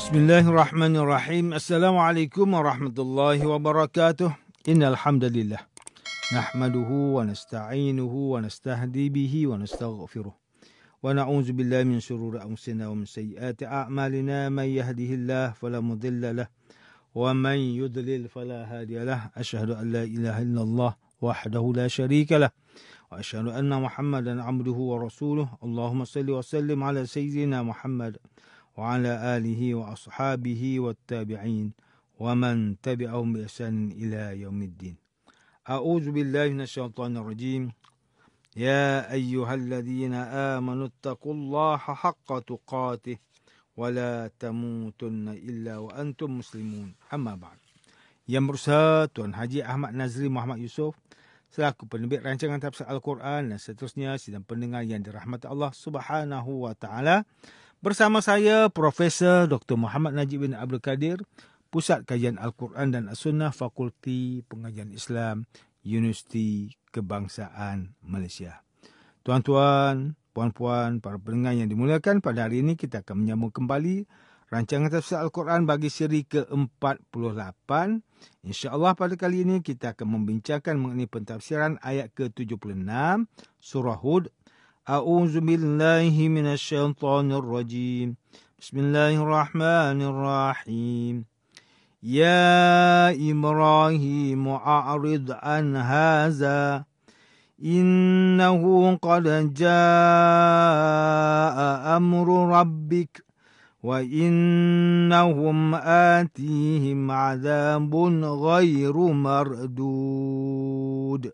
Bismillahirrahmanirrahim. Assalamualaikum warahmatullahi wabarakatuh. Innal hamdalillah nahmaduhu wa nasta'inuhu wa nastahdi bihi wa nastaghfiruh. Wa na'udzu billahi min shururi anfusina wa min sayyiati a'malina. Man yahdihillahu fala mudilla lahu wa man yudlil fala hadiya lahu. Asyhadu an la ilaha illallah wahdahu la syarika lahu wa asyhadu anna Muhammadan 'abduhu wa rasuluh. Allahumma shalli wa sallim ala sayyidina Muhammad wa ala alihi wa ashabihi wa tabi'in wa man tabi'ahum bi ihsan ila yaumiddin. A'udzu billahi minasyaitonir rajim. Ya ayyuhalladzina amanu taqullaha haqqa tuqatih wa la tamutunna illa wa antum muslimun. Amma ba'd. Yang berusaha Tuan Haji Ahmad Nazri Muhammad Yusof selaku penerbit rancangan tafsir Al-Quran dan seterusnya sidang pendengar yang dirahmati Allah Subhanahu wa taala. Bersama saya, Profesor Dr. Muhammad Najib bin Abdul Kadir, Pusat Kajian Al-Quran dan As-Sunnah, Fakulti Pengajian Islam, Universiti Kebangsaan Malaysia. Tuan-tuan, puan-puan, para pendengar yang dimuliakan, pada hari ini kita akan menyambung kembali rancangan tafsir Al-Quran bagi siri ke-48. InsyaAllah pada kali ini kita akan membincangkan mengenai pentafsiran ayat ke-76, Surah Hud. A'udzu billahi minasyaitonir rajim. Bismillahirrahmanirrahim. Ya Ibrahim a'rid an haza innahu qad jaa'a amru rabbik wa innahum atihim 'adzabun ghairu mardud.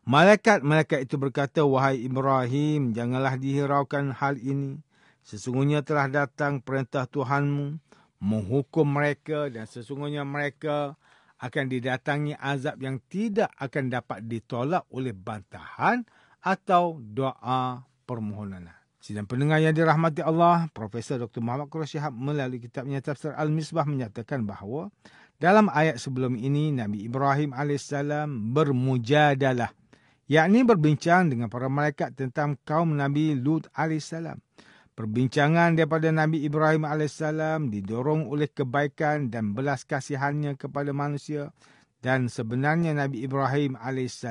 Malaikat-malaikat itu berkata, wahai Ibrahim, janganlah dihiraukan hal ini. Sesungguhnya telah datang perintah Tuhanmu menghukum mereka dan sesungguhnya mereka akan didatangi azab yang tidak akan dapat ditolak oleh bantahan atau doa permohonan. Sidang pendengar yang dirahmati Allah, Profesor Dr. Muhammad Quraish Shihab melalui kitabnya Tafsir Al-Misbah menyatakan bahawa dalam ayat sebelum ini Nabi Ibrahim AS bermujadalah, yakni berbincang dengan para malaikat tentang kaum Nabi Lut AS. Perbincangan daripada Nabi Ibrahim AS didorong oleh kebaikan dan belas kasihannya kepada manusia, dan sebenarnya Nabi Ibrahim AS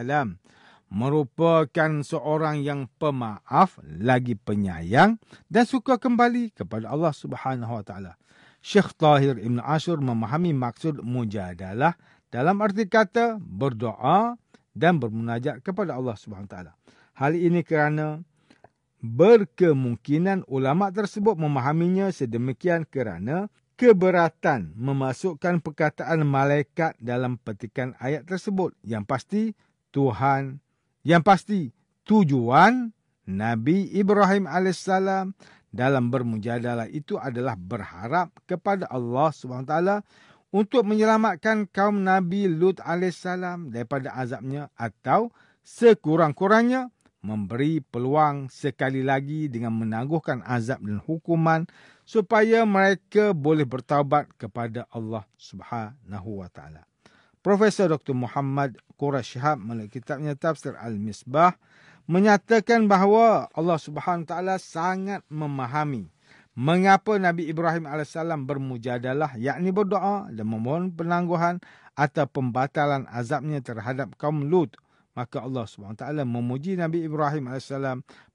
merupakan seorang yang pemaaf lagi penyayang dan suka kembali kepada Allah Subhanahu wa taala. Syekh Tahir Ibn Ashur memahami maksud mujadalah dalam arti kata berdoa dan bermunajat kepada Allah Subhanahu wa taala. Hal ini kerana berkemungkinan ulama tersebut memahaminya sedemikian kerana keberatan memasukkan perkataan malaikat dalam petikan ayat tersebut. Yang pasti tujuan Nabi Ibrahim AS dalam bermujadalah itu adalah berharap kepada Allah SWT untuk menyelamatkan kaum Nabi Lut AS daripada azabnya, atau sekurang-kurangnya memberi peluang sekali lagi dengan menangguhkan azab dan hukuman supaya mereka boleh bertaubat kepada Allah Subhanahu wa taala. Profesor Dr. Muhammad Quraish Shihab melalui kitabnya Tafsir Al-Misbah menyatakan bahawa Allah Subhanahu wa taala sangat memahami mengapa Nabi Ibrahim AS bermujadalah, yakni berdoa dan memohon penangguhan atau pembatalan azabnya terhadap kaum Lut. Maka Allah SWT memuji Nabi Ibrahim AS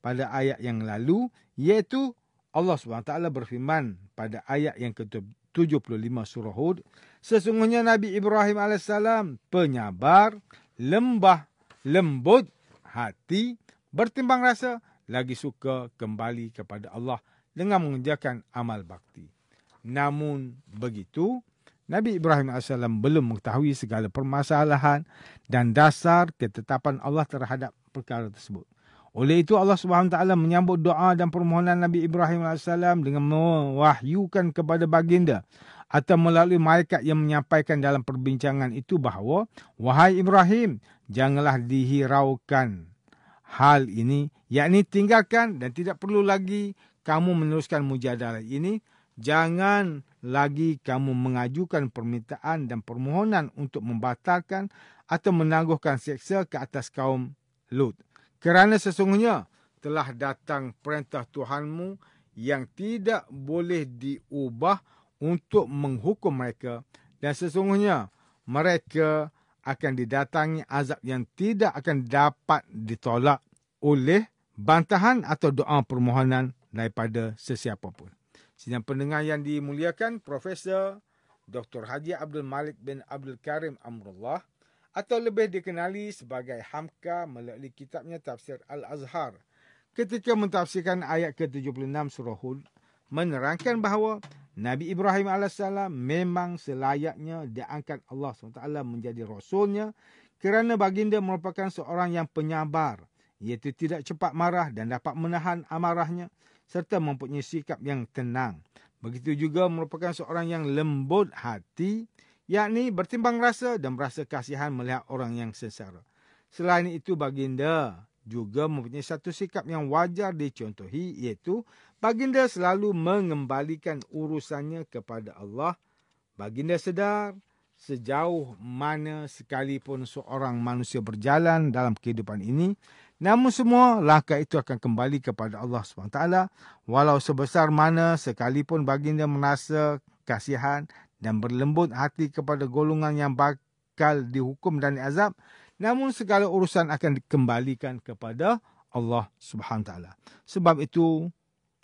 pada ayat yang lalu, iaitu Allah SWT berfirman pada ayat yang ke-75 surah Hud, sesungguhnya Nabi Ibrahim AS penyabar, lembut hati, bertimbang rasa, lagi suka kembali kepada Allah dengan mengerjakan amal bakti. Namun begitu, Nabi Ibrahim AS belum mengetahui segala permasalahan dan dasar ketetapan Allah terhadap perkara tersebut. Oleh itu Allah SWT menyambut doa dan permohonan Nabi Ibrahim AS dengan mewahyukan kepada baginda atau melalui malaikat yang menyampaikan dalam perbincangan itu bahawa, wahai Ibrahim, janganlah dihiraukan hal ini, yakni tinggalkan dan tidak perlu lagi kamu meneruskan mujadalah ini. Jangan lagi kamu mengajukan permintaan dan permohonan untuk membatalkan atau menangguhkan seksa ke atas kaum Lut. Kerana sesungguhnya telah datang perintah Tuhanmu yang tidak boleh diubah untuk menghukum mereka dan sesungguhnya mereka akan didatangi azab yang tidak akan dapat ditolak oleh bantahan atau doa permohonan daripada sesiapa pun. Sidang pendengar yang dimuliakan, Profesor Dr. Haji Abdul Malik bin Abdul Karim Amrullah atau lebih dikenali sebagai Hamka melalui kitabnya Tafsir Al-Azhar ketika mentafsirkan ayat ke-76 surah Hud menerangkan bahawa Nabi Ibrahim AS memang selayaknya diangkat Allah SWT menjadi Rasulnya kerana baginda merupakan seorang yang penyabar, iaitu tidak cepat marah dan dapat menahan amarahnya serta mempunyai sikap yang tenang. Begitu juga merupakan seorang yang lembut hati, yakni bertimbang rasa dan berasa kasihan melihat orang yang sengsara. Selain itu, baginda juga mempunyai satu sikap yang wajar dicontohi, iaitu baginda selalu mengembalikan urusannya kepada Allah. Baginda sedar sejauh mana sekalipun seorang manusia berjalan dalam kehidupan ini, namun semua langkah itu akan kembali kepada Allah SWT. Walau sebesar mana sekalipun baginda merasa kasihan dan berlembut hati kepada golongan yang bakal dihukum dan diazab, namun segala urusan akan dikembalikan kepada Allah SWT. Sebab itu,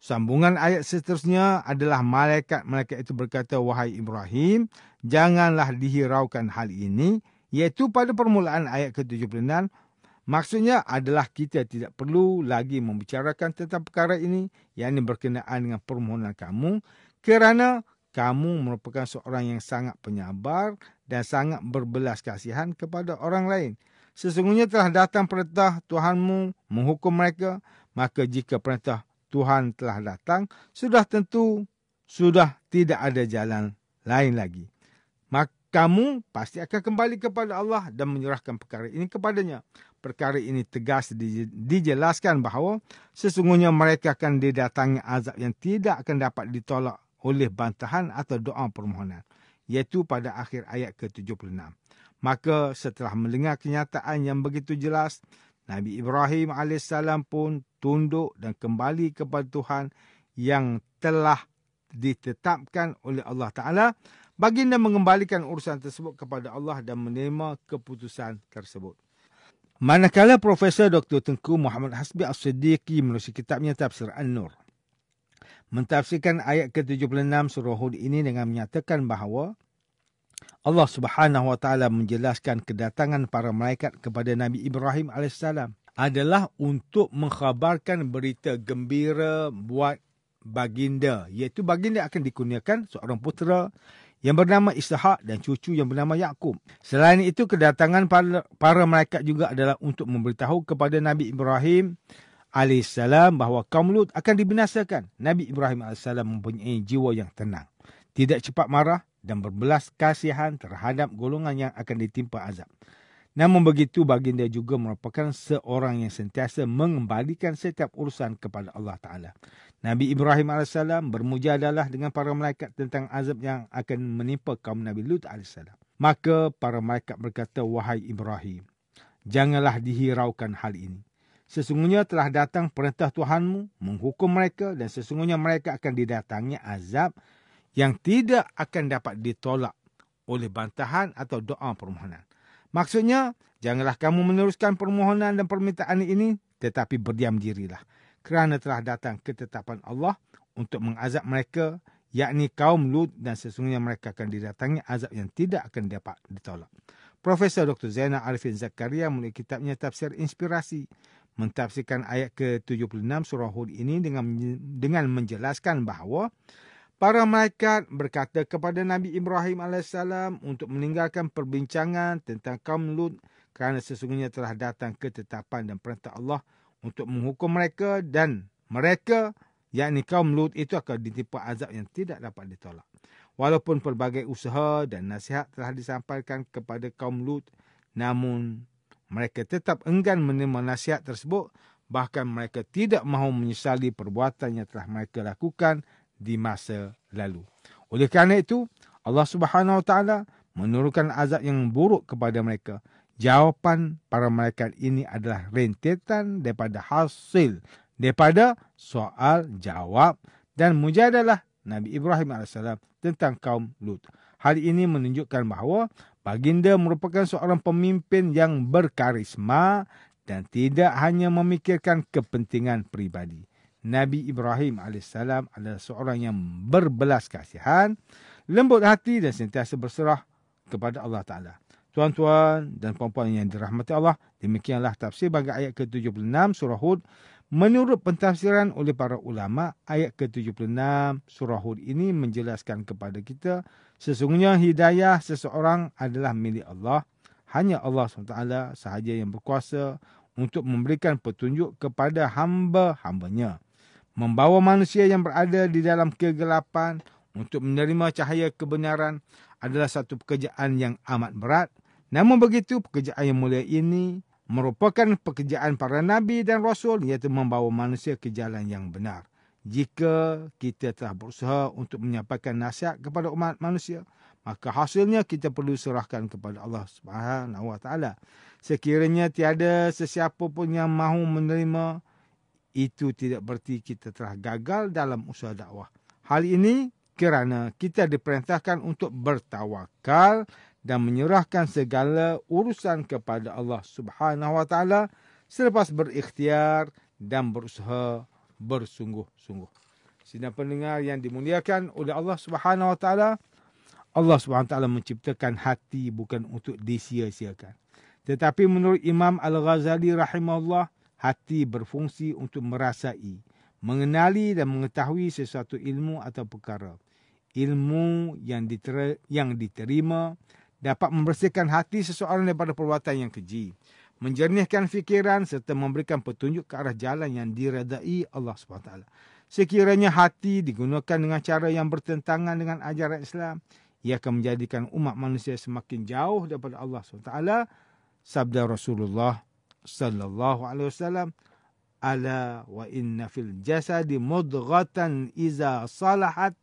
sambungan ayat seterusnya adalah malaikat-malaikat itu berkata, "Wahai Ibrahim, janganlah dihiraukan hal ini," iaitu pada permulaan ayat ke-76. Maksudnya adalah kita tidak perlu lagi membicarakan tentang perkara ini, yakni berkenaan dengan permohonan kamu, kerana kamu merupakan seorang yang sangat penyabar dan sangat berbelas kasihan kepada orang lain. Sesungguhnya telah datang perintah Tuhanmu menghukum mereka, maka jika perintah Tuhan telah datang, sudah tentu sudah tidak ada jalan lain lagi. Maka kamu pasti akan kembali kepada Allah dan menyerahkan perkara ini kepadanya. Perkara ini tegas dijelaskan bahawa sesungguhnya mereka akan didatangi azab yang tidak akan dapat ditolak oleh bantahan atau doa permohonan, iaitu pada akhir ayat ke-76. Maka setelah mendengar kenyataan yang begitu jelas, Nabi Ibrahim AS pun tunduk dan kembali kepada Tuhan yang telah ditetapkan oleh Allah Ta'ala. Baginda mengembalikan urusan tersebut kepada Allah dan menerima keputusan tersebut. Manakala Profesor Dr. Tengku Muhammad Hasbi As-Siddiqi menulis kitabnya Tafsir An-Nur mentafsirkan ayat ke-76 surah Hud ini dengan menyatakan bahawa Allah Subhanahu Wa Taala menjelaskan kedatangan para malaikat kepada Nabi Ibrahim AS adalah untuk mengkhabarkan berita gembira buat baginda, iaitu baginda akan dikurniakan seorang putera yang bernama Ishak dan cucu yang bernama Yaqub. Selain itu, kedatangan para malaikat juga adalah untuk memberitahu kepada Nabi Ibrahim AS bahawa kaum Lut akan dibinasakan. Nabi Ibrahim AS mempunyai jiwa yang tenang, tidak cepat marah dan berbelas kasihan terhadap golongan yang akan ditimpa azab. Namun begitu, baginda juga merupakan seorang yang sentiasa mengembalikan setiap urusan kepada Allah Ta'ala. Nabi Ibrahim AS bermujadalah dengan para malaikat tentang azab yang akan menimpa kaum Nabi Lut AS. Maka para malaikat berkata, "Wahai Ibrahim, janganlah dihiraukan hal ini. Sesungguhnya telah datang perintah Tuhanmu menghukum mereka dan sesungguhnya mereka akan didatangi azab yang tidak akan dapat ditolak oleh bantahan atau doa permohonan." Maksudnya, janganlah kamu meneruskan permohonan dan permintaan ini, tetapi berdiam dirilah. Kerana telah datang ketetapan Allah untuk mengazab mereka, yakni kaum Lut, dan sesungguhnya mereka akan didatangi azab yang tidak akan dapat ditolak. Profesor Dr. Zainal Arifin Zakaria melalui kitabnya Tafsir Inspirasi mentafsirkan ayat ke-76 surah Hud ini dengan menjelaskan bahawa para malaikat berkata kepada Nabi Ibrahim AS untuk meninggalkan perbincangan tentang kaum Lut kerana sesungguhnya telah datang ketetapan dan perintah Allah untuk menghukum mereka dan mereka, yakni kaum Lut itu akan ditimpa azab yang tidak dapat ditolak. Walaupun pelbagai usaha dan nasihat telah disampaikan kepada kaum Lut, namun mereka tetap enggan menerima nasihat tersebut, bahkan mereka tidak mahu menyesali perbuatan yang telah mereka lakukan di masa lalu. Oleh kerana itu, Allah Subhanahu Wa Taala menurunkan azab yang buruk kepada mereka. Jawapan para malaikat ini adalah rentetan daripada hasil daripada soal jawab dan mujadalah Nabi Ibrahim AS tentang kaum Lut. Hal ini menunjukkan bahawa baginda merupakan seorang pemimpin yang berkarisma dan tidak hanya memikirkan kepentingan pribadi. Nabi Ibrahim AS adalah seorang yang berbelas kasihan, lembut hati dan sentiasa berserah kepada Allah Ta'ala. Tuan-tuan dan puan-puan yang dirahmati Allah, demikianlah tafsir bagi ayat ke-76 surah Hud. Menurut pentafsiran oleh para ulama, ayat ke-76 surah Hud ini menjelaskan kepada kita sesungguhnya hidayah seseorang adalah milik Allah. Hanya Allah SWT sahaja yang berkuasa untuk memberikan petunjuk kepada hamba-hambanya. Membawa manusia yang berada di dalam kegelapan untuk menerima cahaya kebenaran adalah satu pekerjaan yang amat berat. Namun begitu, pekerjaan yang mulia ini merupakan pekerjaan para nabi dan rasul, iaitu membawa manusia ke jalan yang benar. Jika kita telah berusaha untuk menyampaikan nasihat kepada umat manusia, maka hasilnya kita perlu serahkan kepada Allah Subhanahu Wa Taala. Sekiranya tiada sesiapa pun yang mahu menerima, itu tidak berarti kita telah gagal dalam usaha dakwah. Hal ini kerana kita diperintahkan untuk bertawakal dan menyerahkan segala urusan kepada Allah Subhanahu Wa Taala selepas berikhtiar dan berusaha bersungguh-sungguh. Sidang pendengar yang dimuliakan oleh Allah Subhanahu Wa Taala, Allah Subhanahu Wa Taala menciptakan hati bukan untuk disia-siakan. Tetapi menurut Imam Al-Ghazali rahimahullah, hati berfungsi untuk merasai, mengenali dan mengetahui sesuatu ilmu atau perkara. Ilmu yang diterima dapat membersihkan hati seseorang daripada perbuatan yang keji, menjernihkan fikiran serta memberikan petunjuk ke arah jalan yang diredai Allah SWT. Sekiranya hati digunakan dengan cara yang bertentangan dengan ajaran Islam, ia akan menjadikan umat manusia semakin jauh daripada Allah SWT. Sabda Rasulullah sallallahu alaihi wasallam, ala wa inna fil jasadi mudghatan iza salahat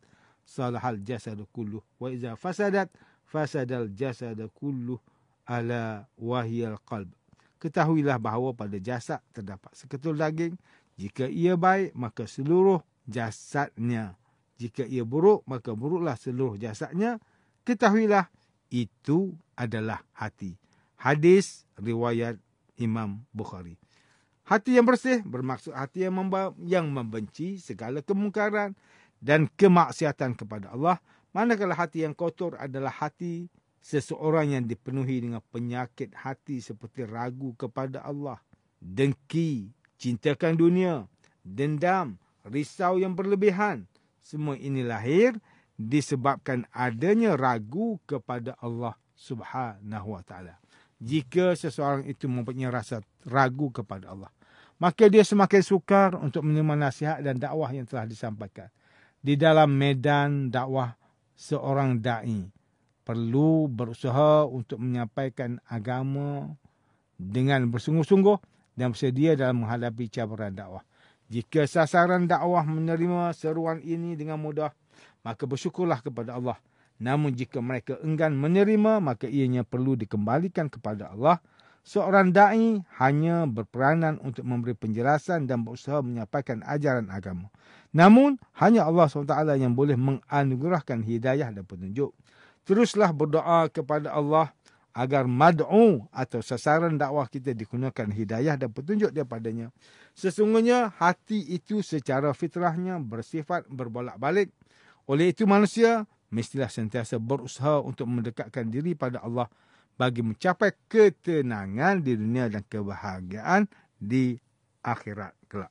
salahal jasadu kulluh wa iza fasadat fasadal jasadu kulluh ala wahiyal qalb. Ketahuilah bahawa pada jasad terdapat seketul daging. Jika ia baik, maka seluruh jasadnya. Jika ia buruk, maka buruklah seluruh jasadnya. Ketahuilah itu adalah hati. Hadis riwayat Imam Bukhari. Hati yang bersih bermaksud hati yang membenci segala kemungkaran dan kemaksiatan kepada Allah. Manakala hati yang kotor adalah hati seseorang yang dipenuhi dengan penyakit hati seperti ragu kepada Allah, dengki, cintakan dunia, dendam, risau yang berlebihan. Semua ini lahir disebabkan adanya ragu kepada Allah Subhanahu Wa Taala. Jika seseorang itu mempunyai rasa ragu kepada Allah, maka dia semakin sukar untuk menerima nasihat dan dakwah yang telah disampaikan. Di dalam medan dakwah, seorang da'i perlu berusaha untuk menyampaikan agama dengan bersungguh-sungguh dan bersedia dalam menghadapi cabaran dakwah. Jika sasaran dakwah menerima seruan ini dengan mudah, maka bersyukurlah kepada Allah. Namun jika mereka enggan menerima, maka ianya perlu dikembalikan kepada Allah. Seorang da'i hanya berperanan untuk memberi penjelasan dan berusaha menyampaikan ajaran agama. Namun, hanya Allah SWT yang boleh menganugerahkan hidayah dan petunjuk. Teruslah berdoa kepada Allah agar mad'u atau sasaran dakwah kita digunakan hidayah dan petunjuk daripadanya. Sesungguhnya hati itu secara fitrahnya bersifat berbolak-balik. Oleh itu manusia mestilah sentiasa berusaha untuk mendekatkan diri pada Allah bagi mencapai ketenangan di dunia dan kebahagiaan di akhirat kelak.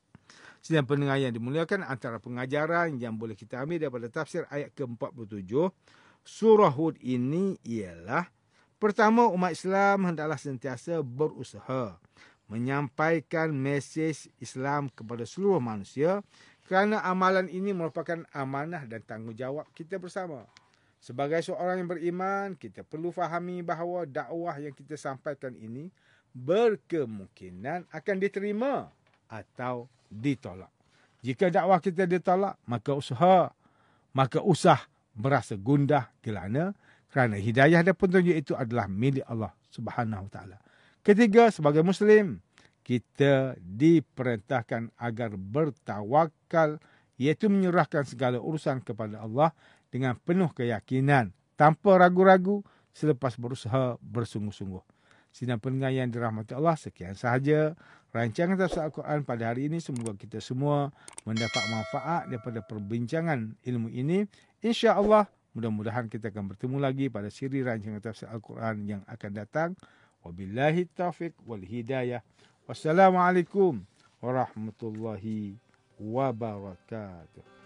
Sidang pendengar yang dimuliakan, antara pengajaran yang boleh kita ambil daripada tafsir ayat ke-47 surah Hud ini ialah, pertama, umat Islam hendaklah sentiasa berusaha menyampaikan mesej Islam kepada seluruh manusia kerana amalan ini merupakan amanah dan tanggungjawab kita bersama. Sebagai seorang yang beriman, kita perlu fahami bahawa dakwah yang kita sampaikan ini berkemungkinan akan diterima atau ditolak. Jika dakwah kita ditolak, maka usah berasa gundah gelana kerana hidayah dan petunjuk itu adalah milik Allah Subhanahu Wa Taala. Ketiga, sebagai Muslim, kita diperintahkan agar bertawakal, iaitu menyerahkan segala urusan kepada Allah dengan penuh keyakinan, tanpa ragu-ragu, selepas berusaha bersungguh-sungguh. Sidang pendengar yang dirahmati Allah, sekian sahaja rancangan tafsir Al-Quran pada hari ini. Semoga kita semua mendapat manfaat daripada perbincangan ilmu ini. InsyaAllah, mudah-mudahan kita akan bertemu lagi pada siri rancangan tafsir Al-Quran yang akan datang. Wabillahi taufiq wal hidayah. Wassalamualaikum warahmatullahi wabarakatuh.